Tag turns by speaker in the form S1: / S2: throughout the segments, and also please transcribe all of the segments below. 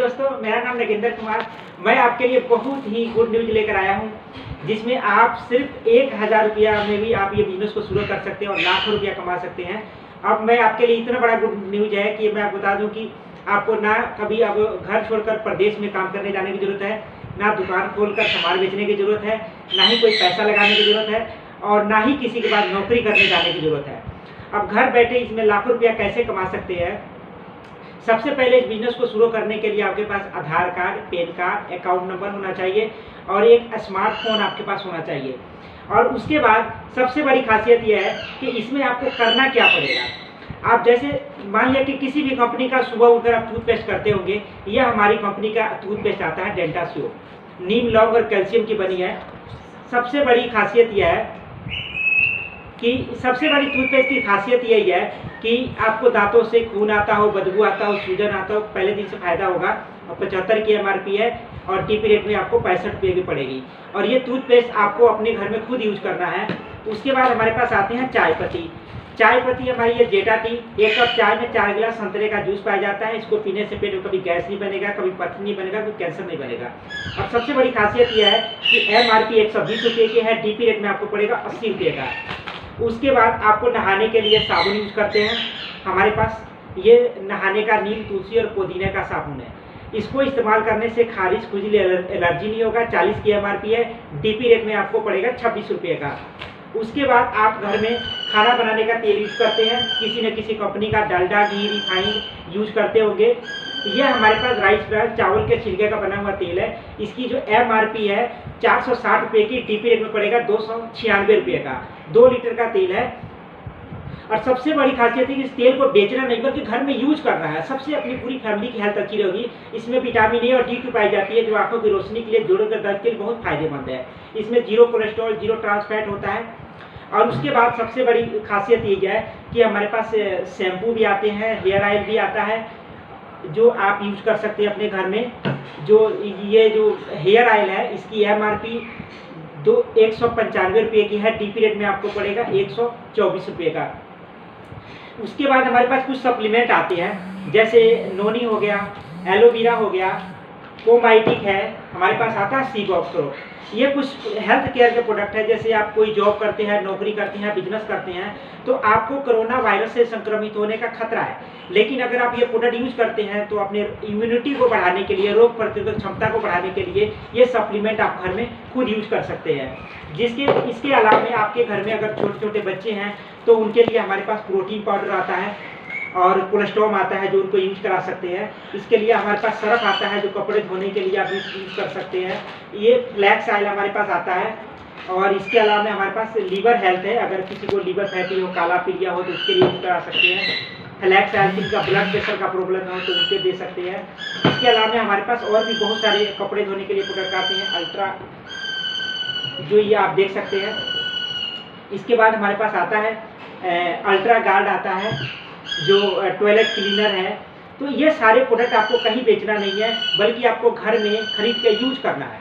S1: दोस्तों, मेरा नाम नगेंद्र कुमार। मैं आपके लिए बहुत ही गुड न्यूज़ लेकर आया हूं, जिसमें आप सिर्फ 1000 रुपया में भी आप ये बिजनेस को शुरू कर सकते हैं और लाखों रुपया कमा सकते हैं। अब मैं आपके लिए इतना बड़ा गुड न्यूज़ है कि मैं आपको बता दूं कि आपको ना कभी अब घर छोड़कर प्रदेश में काम करने जाने की ज़रूरत है, ना दुकान खोलकर सामान बेचने की ज़रूरत है, ना ही कोई पैसा लगाने की ज़रूरत है और ना ही किसी के पास नौकरी करने जाने की ज़रूरत है। अब घर बैठे इसमें लाखों रुपया कैसे कमा सकते हैं? सबसे पहले इस बिजनेस को शुरू करने के लिए आपके पास Aadhaar card, PAN card, account number होना चाहिए और एक स्मार्टफोन आपके पास होना चाहिए। और उसके बाद सबसे बड़ी खासियत यह है कि इसमें आपको करना क्या पड़ेगा। आप जैसे मान लिया कि किसी भी कंपनी का सुबह उठकर आप टूथपेस्ट करते होंगे, यह हमारी कंपनी का टूथपेस्ट आता है डेंटा श्योर, नीम, लौंग और कैल्शियम की बनी है। सबसे बड़ी खासियत यह है कि सबसे बड़ी टूथपेस्ट की खासियत यही है कि आपको दांतों से खून आता हो, बदबू आता हो, सूजन आता हो, पहले दिन से फायदा होगा। और 75 की MRP है और टीपी रेट में आपको 65 रुपये की पड़ेगी। और ये टूथपेस्ट आपको अपने घर में खुद यूज करना है। उसके बाद हमारे पास आते हैं चाय पत्ती। चाय पत्ती हमारी ये जेटा टी, एक कप चाय में 4 गिलास संतरे का जूस पाया जाता है। इसको पीने से पेट में कभी गैस नहीं बनेगा, कभी पथरी नहीं बनेगा, कोई कैंसर नहीं बनेगा। और सबसे बड़ी खासियत यह है कि MRP 120 रुपये की है, टीपी रेट में आपको पड़ेगा 80 रुपये का। उसके बाद आपको नहाने के लिए साबुन यूज करते हैं। हमारे पास ये नहाने का नीम, तुलसी और पुदीने का साबुन है। इसको इस्तेमाल करने से खारिश, खुजली, एलर्जी नहीं होगा। 40 की MRP है, डीपी रेट में आपको पड़ेगा 26 रुपये का। उसके बाद आप घर में खाना बनाने का तेल यूज करते हैं, किसी न किसी कंपनी का डालडा, घी, रिफाइंड यूज करते होंगे। यह हमारे पास राइस ब्रान, चावल के छिलके का बना हुआ तेल है। इसकी जो MRP है 460 रुपये की, डीपी रेट में पड़ेगा 296 रुपये का। 2 लीटर का तेल है। और सबसे बड़ी खासियत है कि इस तेल को बेचना नहीं बल्कि घर में यूज करना है। सबसे अपनी पूरी फैमिली की हेल्थ अच्छी रहेगी। इसमें विटामिन ए और D2 पाई जाती है, जो आंखों की रोशनी के लिए, जोड़ों के दर्द के लिए बहुत फायदेमंद है। इसमें 0 कोलेस्ट्रॉल, 0 ट्रांस फैट होता है। और उसके बाद सबसे बड़ी खासियत ये है कि हमारे पास शैम्पू भी आते हैं, हेयर ऑयल भी आता है, जो आप यूज कर सकते हैं अपने घर में। ये जो हेयर ऑयल है, इसकी MRP 195 रुपये की है, डीपी रेट में आपको पड़ेगा 124 रुपये का। उसके बाद हमारे पास कुछ सप्लीमेंट आते हैं, जैसे नोनी हो गया, एलोवेरा हो गया, कोमाइटिक है, हमारे पास आता है सीबॉक्सो। ये कुछ हेल्थ केयर के प्रोडक्ट है। जैसे आप कोई जॉब करते हैं, नौकरी करते हैं, बिजनेस करते हैं, तो आपको कोरोना वायरस से संक्रमित होने का खतरा है। लेकिन अगर आप ये प्रोडक्ट यूज करते हैं तो अपने इम्यूनिटी को बढ़ाने के लिए, रोग प्रतिरोधक क्षमता को बढ़ाने के लिए ये सप्लीमेंट आप घर में खुद यूज कर सकते हैं। इसके अलावा आपके घर में अगर छोटे छोटे बच्चे हैं तो उनके लिए हमारे पास प्रोटीन पाउडर आता है और कोलेस्ट्रॉल आता है, जो उनको यूज करा सकते हैं। इसके लिए हमारे पास सरफ आता है, जो कपड़े धोने के लिए आप यूज कर सकते हैं। ये फ्लैक्स ऑयल हमारे पास आता है। और इसके अलावा हमारे पास लीवर हेल्थ है, अगर किसी को लीवर फैटी हो, काला पीलिया हो तो उसके लिए यूज करा सकते हैं। फ्लैक्स ऑयल, जिनका ब्लड प्रेशर का प्रॉब्लम हो तो उनके दे सकते हैं। इसके अलावा हमारे पास और भी बहुत सारे कपड़े धोने के लिए प्रोडक्ट आते हैं, अल्ट्रा, जो ये आप देख सकते हैं। इसके बाद हमारे पास आता है अल्ट्रा गार्ड आता है, जो टॉयलेट क्लीनर है। तो ये सारे प्रोडक्ट आपको कहीं बेचना नहीं है, बल्कि आपको घर में खरीद के यूज करना है।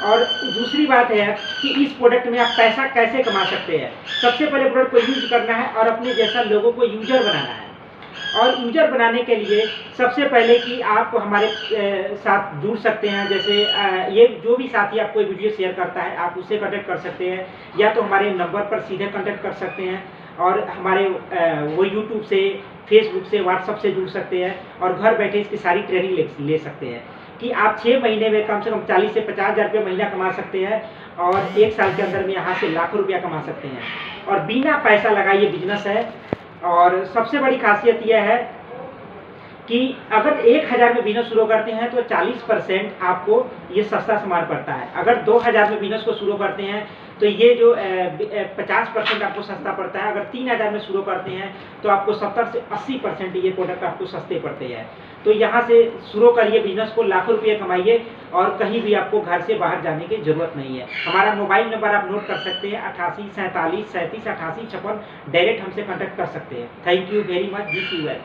S1: और दूसरी बात है कि इस प्रोडक्ट में आप पैसा कैसे कमा सकते हैं। सबसे पहले प्रोडक्ट को यूज करना है और अपने जैसा लोगों को यूजर बनाना है। और यूजर बनाने के लिए सबसे पहले कि आप हमारे साथ जुड़ सकते हैं। जैसे ये जो भी साथी आपको वीडियो शेयर करता है, आप उससे कनेक्ट कर सकते हैं, या तो हमारे नंबर पर सीधे कनेक्ट कर सकते हैं और हमारे वो यूट्यूब से, फेसबुक से, व्हाट्सअप से जुड़ सकते हैं और घर बैठे इसकी सारी ट्रेनिंग ले सकते हैं कि आप 6 महीने में कम से कम 40 से 50 हज़ार रुपये महीना कमा सकते हैं और 1 साल के अंदर में यहाँ से लाखों रुपया कमा सकते हैं। और बिना पैसा लगाए ये बिजनेस है। और सबसे बड़ी खासियत यह है कि अगर 1000 में बिजनेस शुरू करते हैं तो 40% आपको ये सस्ता सामान पड़ता है। अगर 2000 में बिजनेस को शुरू करते हैं तो ये जो 50% आपको सस्ता पड़ता है। अगर 3000 में शुरू करते हैं तो आपको 70 से 80% ये प्रोडक्ट आपको सस्ते पड़ते हैं। तो यहाँ से शुरू करिए बिजनेस को, लाखों रुपये कमाइए और कहीं भी आपको घर से बाहर जाने की जरूरत नहीं है। हमारा मोबाइल नंबर आप नोट कर सकते हैं, 88 47 37 88 56। डायरेक्ट हमसे कॉन्टैक्ट कर सकते हैं। Thank you very much. Wish you well.